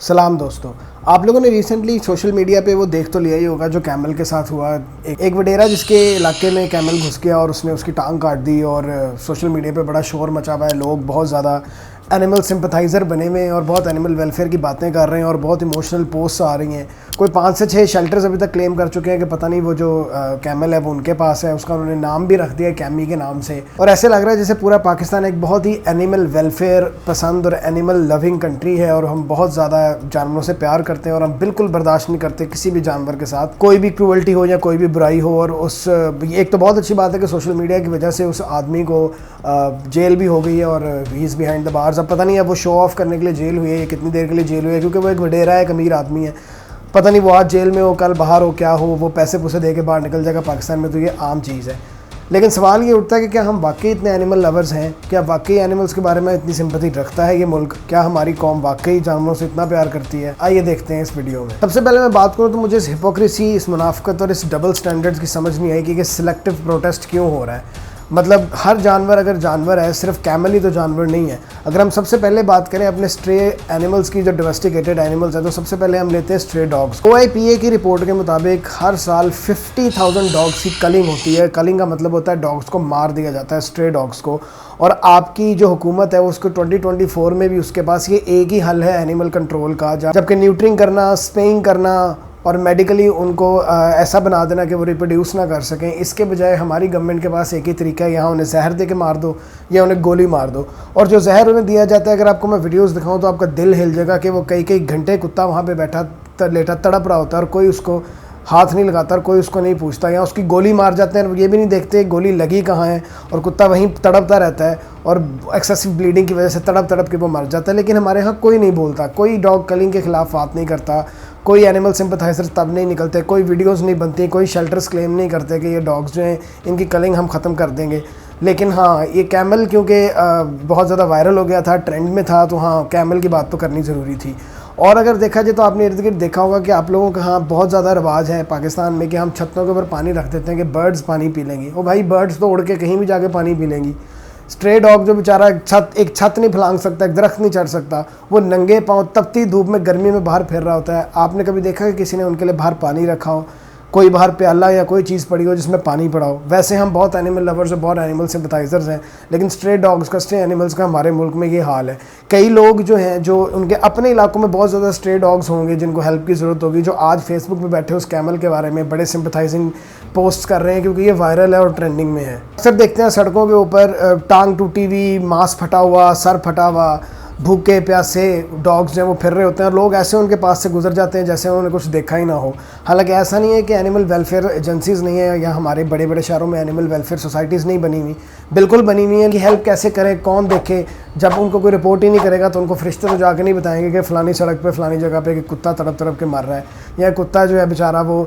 سلام دوستو، آپ لوگوں نے ریسنٹلی سوشل میڈیا پہ وہ دیکھ تو لیا ہی ہوگا جو کیمل کے ساتھ ہوا. ایک وڈیرا جس کے علاقے میں کیمل گھس گیا اور اس نے اس کی ٹانگ کاٹ دی اور سوشل میڈیا پہ بڑا شور مچا ہوا ہے. لوگ بہت زیادہ اینیمل سمپتھائزر بنے ہوئے ہیں اور بہت اینیمل ویلفیئر کی باتیں کر رہے ہیں اور بہت ایموشنل پوسٹ آ رہی ہیں. کوئی 5 سے 6 شیلٹرز ابھی تک کلیم کر چکے ہیں کہ پتہ نہیں وہ جو کیمل ہے وہ ان کے پاس ہے. اس کا انہوں نے نام بھی رکھ دیا ہے کیمی کے نام سے. اور ایسے لگ رہا ہے جیسے پورا پاکستان ایک بہت ہی اینیمل ویلفیئر پسند اور اینیمل لونگ کنٹری ہے اور ہم بہت زیادہ جانوروں سے پیار کرتے ہیں اور ہم بالکل برداشت نہیں کرتے کسی بھی جانور کے ساتھ کوئی بھی کروئلٹی ہو یا کوئی بھی برائی ہو. اور ایک تو بہت اچھی بات ہے کہ سوشل میڈیا کی وجہ سے اس آدمی کو جیل بھی ہو گئی ہے اور ہی از بیہائنڈ دا بارز. اب پتہ نہیں ہے وہ شو آف کرنے کے لیے جیل ہوئی ہے یا کتنی دیر کے لیے جیل ہوئی ہے, کیونکہ وہ ایک وڈیرا ہے, ایک امیر آدمی ہے. پتہ نہیں وہ آج جیل میں ہو, کل باہر ہو, کیا ہو, وہ پیسے پوسے دے کے باہر نکل جائے گا. پاکستان میں تو یہ عام چیز ہے. لیکن سوال یہ اٹھتا ہے کہ کیا ہم واقعی اتنے اینیمل لورز ہیں؟ کیا واقعی اینیملز کے بارے میں اتنی سمپتھی رکھتا ہے یہ ملک؟ کیا ہماری قوم واقعی جانوروں سے اتنا پیار کرتی ہے؟ آئیے دیکھتے ہیں اس ویڈیو میں. سب سے پہلے میں بات کروں تو مجھے اس ہپوکریسی, اس منافقت اور اس ڈبل سٹینڈرڈز کی سمجھ نہیں آئی کہ سلیکٹیو پروٹیسٹ کیوں ہو رہا ہے. مطلب ہر جانور اگر جانور ہے, صرف کیمل ہی تو جانور نہیں ہے. اگر ہم سب سے پہلے بات کریں اپنے اسٹرے اینیملز کی, جو ڈومیسٹیکیٹڈ اینیملز ہیں, تو سب سے پہلے ہم لیتے ہیں اسٹرے ڈاگس. OIPA کی رپورٹ کے مطابق ہر سال 50,000 ڈاگس کی کلنگ ہوتی ہے. کلنگ کا مطلب ہوتا ہے ڈاگس کو مار دیا جاتا ہے, اسٹرے ڈاگس کو. اور آپ کی جو حکومت ہے اس کو 2024 میں بھی اس کے پاس یہ ایک ہی حل ہے اینیمل کنٹرول کا, جبکہ نیوٹرنگ کرنا, اسپیئنگ کرنا اور میڈیکلی ان کو ایسا بنا دینا کہ وہ ریپروڈیوس نہ کر سکیں. اس کے بجائے ہماری گورنمنٹ کے پاس ایک ہی طریقہ ہے, یہاں انہیں زہر دے کے مار دو یا انہیں گولی مار دو. اور جو زہر انہیں دیا جاتا ہے, اگر آپ کو میں ویڈیوز دکھاؤں تو آپ کا دل ہل جائے گا کہ وہ کئی گھنٹے کتا وہاں پہ بیٹھا لیٹا تڑپ رہا ہوتا ہے اور کوئی اس کو ہاتھ نہیں لگاتا اور کوئی اس کو نہیں پوچھتا. یا اس کی گولی مار جاتے ہیں, یہ بھی نہیں دیکھتے گولی لگی کہاں ہے, اور کتا وہیں تڑپتا رہتا ہے اور ایکسیسو بلیڈنگ کی وجہ سے تڑپ کے وہ مر جاتا ہے. لیکن ہمارے ہاں کوئی نہیں بولتا, کوئی ڈاگ کلنگ کے خلاف بات نہیں کرتا, کوئی اینیمل سمپتھائزر تب نہیں نکلتے, کوئی ویڈیوز نہیں بنتی, کوئی شیلٹرز کلیم نہیں کرتے کہ یہ ڈاگز جو ہیں ان کی کلنگ ہم ختم کر دیں گے. لیکن ہاں, یہ کیمل کیونکہ بہت زیادہ وائرل ہو گیا تھا, ٹرینڈ میں تھا, تو ہاں کیمل کی بات تو کرنی ضروری تھی. اور اگر دیکھا جائے تو آپ نے ارد گرد دیکھا ہوگا کہ آپ لوگوں کے ہاں بہت زیادہ رواج ہے پاکستان میں کہ ہم چھتوں کے اوپر پانی رکھ دیتے ہیں کہ برڈز پانی پی لیں گی. او بھائی, برڈز تو اڑ کے کہیں بھی جا کے پانی پی لیں گی. اسٹرے ڈاگ جو بیچارہ ایک چھت نہیں پھلانگ سکتا, ایک درخت نہیں چڑھ سکتا, وہ ننگے پاؤں تپتی دھوپ میں گرمی میں باہر پھر رہا ہوتا ہے. آپ نے کبھی دیکھا کہ کسی نے ان کے لیے باہر پانی رکھا ہو, کوئی باہر پیالہ یا کوئی چیز پڑی ہو جس میں پانی پڑا ہو؟ ویسے ہم بہت اینیمل لورز اور بہت اینیمل سمپتھائزرز ہیں, لیکن اسٹرے ڈاگس کا, اسٹرے اینیملز کا ہمارے ملک میں یہ حال ہے. کئی لوگ جو ہیں جو ان کے اپنے علاقوں میں بہت زیادہ اسٹرے ڈاگس ہوں گے جن کو ہیلپ کی ضرورت ہوگی, جو آج فیس بک پہ بیٹھے اس کیمل کے بارے میں بڑے سمپتھائزنگ پوسٹ کر رہے ہیں کیونکہ یہ وائرل ہے اور ٹرینڈنگ میں ہے. اکثر دیکھتے ہیں سڑکوں کے اوپر ٹانگ ٹوٹی ہوئی, ماس پھٹا ہوا, سر پھٹا ہوا, بھوکے پیاسے ڈاگز جو ہیں وہ پھر رہے ہوتے ہیں, اور لوگ ایسے ان کے پاس سے گزر جاتے ہیں جیسے انہوں نے کچھ دیکھا ہی نہ ہو. حالانکہ ایسا نہیں ہے کہ اینیمل ویلفیئر ایجنسیز نہیں ہیں یا ہمارے بڑے بڑے شہروں میں اینیمل ویلفیئر سوسائٹیز نہیں بنی ہوئی, بالکل بنی ہوئی ہیں. کہ ہیلپ کیسے کریں, کون دیکھے؟ جب ان کو کوئی رپورٹ ہی نہیں کرے گا تو ان کو فرشتے تو جا کے نہیں بتائیں گے کہ فلانی سڑک پہ فلانی جگہ پہ کہ کتا تڑپ کے مر رہا ہے, یا کتا جو ہے بیچارہ وہ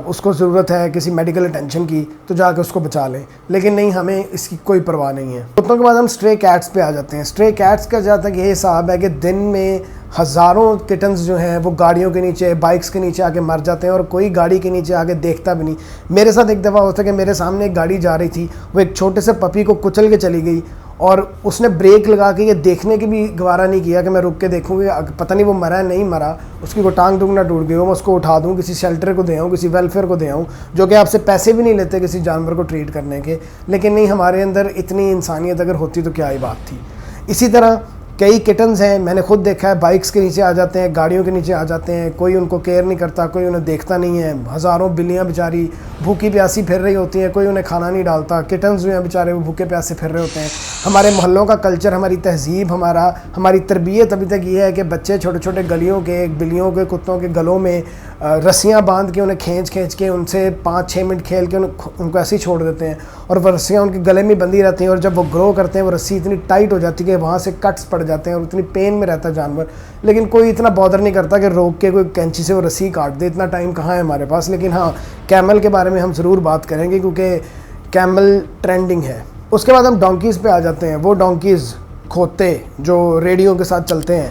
اس کو ضرورت ہے کسی میڈیکل اٹینشن کی تو جا کے اس کو بچا لیں. لیکن نہیں, ہمیں اس کی کوئی پرواہ نہیں ہے. کتوں کے بعد ہم اسٹرے کیٹس پہ آ جاتے ہیں. اسٹرے کیٹس کا جہاں تک یہ حساب ہے کہ دن میں ہزاروں کٹنز جو ہیں وہ گاڑیوں کے نیچے, بائکس کے نیچے آ کے مر جاتے ہیں اور کوئی گاڑی کے نیچے آ کے دیکھتا بھی نہیں. میرے ساتھ ایک دفعہ ہوتا ہے کہ میرے سامنے ایک گاڑی جا رہی تھی, وہ ایک چھوٹے سے پپی کو کچل کے چلی گئی اور اس نے بریک لگا کے یہ دیکھنے کی بھی گوارا نہیں کیا کہ میں رک کے دیکھوں گی پتہ نہیں وہ مرا ہے نہیں مرا, اس کی کوئی ٹانگ ٹونگ نہ ٹوٹ گئی ہو, میں اس کو اٹھا دوں, کسی شیلٹر کو دے آؤں, کسی ویلفیئر کو دے آؤں, جو کہ آپ سے پیسے بھی نہیں لیتے کسی جانور کو ٹریٹ کرنے کے. لیکن نہیں, ہمارے اندر اتنی انسانیت اگر ہوتی تو کیا ہی بات تھی. اسی طرح کئی کٹنز ہیں, میں نے خود دیکھا ہے, بائکس کے نیچے آ جاتے ہیں, گاڑیوں کے نیچے آ جاتے ہیں, کوئی ان کو کیئر نہیں کرتا, کوئی انہیں دیکھتا نہیں ہے. ہزاروں بلیاں بیچاری بھوکی پیاسی پھر رہی ہوتی ہیں, کوئی انہیں کھانا نہیں ڈالتا. کٹنز جو ہیں بیچارے وہ بھوکے پیاسے پھر رہے ہوتے ہیں. ہمارے محلوں کا کلچر, ہماری تہذیب, ہماری تربیت ابھی تک یہ ہے کہ بچے چھوٹے چھوٹے گلیوں کے بلیوں کے کتوں کے گلوں میں رسیاں باندھ کے انہیں کھینچ کے ان سے 5-6 منٹ کھیل کے ان کو ایسے ہی چھوڑ دیتے ہیں, اور وہ رسیاں ان کے گلے میں بندھی رہتی ہیں. اور جب وہ گرو کرتے ہیں وہ رسی اتنی ٹائٹ ہو جاتی ہے کہ وہاں سے کٹس پڑ جاتے ہیں اور اتنی پین میں رہتا ہے جانور. لیکن کوئی اتنا بادر نہیں کرتا کہ روک کے کوئی کینچی سے وہ رسی کاٹ دے, اتنا ٹائم کہاں ہے ہمارے پاس. لیکن ہاں, کیمل کے بارے میں ہم ضرور بات کریں گے کیونکہ کیمل ٹرینڈنگ ہے. اس کے بعد ہم ڈونکیز پہ آ جاتے ہیں. وہ ڈونکیز کھوتے جو ریڈیو کے ساتھ چلتے ہیں,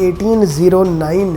1809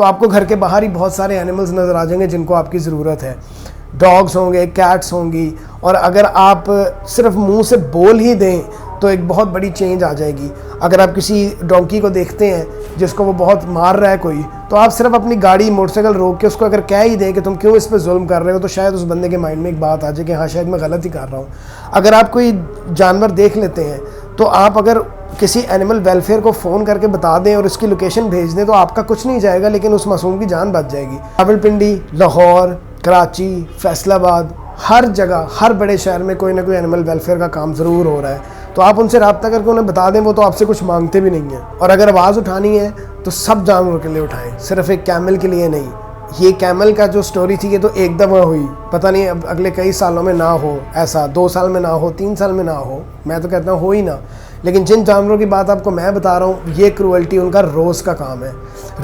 تو آپ کو گھر کے باہر ہی بہت سارے اینیملز نظر آ جائیں گے جن کو آپ کی ضرورت ہے. ڈاگس ہوں گے, کیٹس ہوں گی, اور اگر آپ صرف منہ سے بول ہی دیں تو ایک بہت بڑی چینج آ جائے گی. اگر آپ کسی ڈونکی کو دیکھتے ہیں جس کو وہ بہت مار رہا ہے کوئی, تو آپ صرف اپنی گاڑی موٹر سائیکل روک کے اس کو اگر کہہ ہی دیں کہ تم کیوں اس پہ ظلم کر رہے ہو, تو شاید اس بندے کے مائنڈ میں ایک بات آ جائے کہ ہاں شاید میں غلط ہی کر رہا ہوں. اگر آپ کوئی جانور دیکھ لیتے ہیں تو آپ اگر کسی اینیمل ویلفیئر کو فون کر کے بتا دیں اور اس کی لوکیشن بھیج دیں تو آپ کا کچھ نہیں جائے گا, لیکن اس معصوم کی جان بچ جائے گی. راولپنڈی, لاہور, کراچی, فیصل آباد, ہر جگہ ہر بڑے شہر میں کوئی نہ کوئی اینیمل ویلفیئر کا کام ضرور ہو رہا ہے. تو آپ ان سے رابطہ کر کے انہیں بتا دیں, وہ تو آپ سے کچھ مانگتے بھی نہیں ہیں. اور اگر آواز اٹھانی ہے تو سب جانوروں کے لیے اٹھائیں, صرف ایک کیمل کے لیے نہیں. یہ کیمل کا جو سٹوری تھی یہ تو ایک دفعہ ہوئی, پتہ نہیں اب اگلے کئی سالوں میں نہ ہو ایسا, 2 سال میں نہ ہو, 3 سال میں نہ ہو, میں تو کہتا ہوں ہو ہی نہ. لیکن جن جانوروں کی بات آپ کو میں بتا رہا ہوں, یہ کروئلٹی ان کا روز کا کام ہے.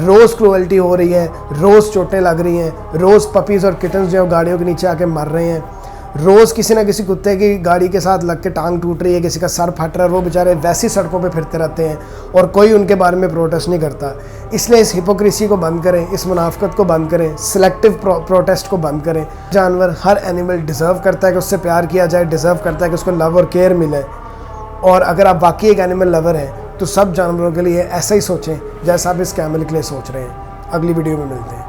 روز کروئلٹی ہو رہی ہے, روز چوٹیں لگ رہی ہیں, روز پپیز اور کٹنز جو گاڑیوں کے نیچے آ کے مر رہے ہیں, روز کسی نہ کسی کتے کی گاڑی کے ساتھ لگ کے ٹانگ ٹوٹ رہی ہے, کسی کا سر پھٹ رہا ہے, وہ بیچارے ویسی سڑکوں پہ پھرتے رہتے ہیں اور کوئی ان کے بارے میں پروٹیسٹ نہیں کرتا. اس لیے اس ہپوکریسی کو بند کریں, اس منافقت کو بند کریں, سلیکٹیو پروٹیسٹ کو بند کریں. جانور, ہر اینیمل ڈیزرو کرتا ہے کہ اس سے پیار کیا جائے, ڈیزرو کرتا ہے کہ اس کو لو اور کیئر ملے. اور اگر آپ واقعی ایک اینیمل لور ہیں تو سب جانوروں کے لیے ایسا ہی سوچیں جیسا آپ اس کیمل کے لیے سوچ رہے ہیں. اگلی ویڈیو میں ملتے ہیں.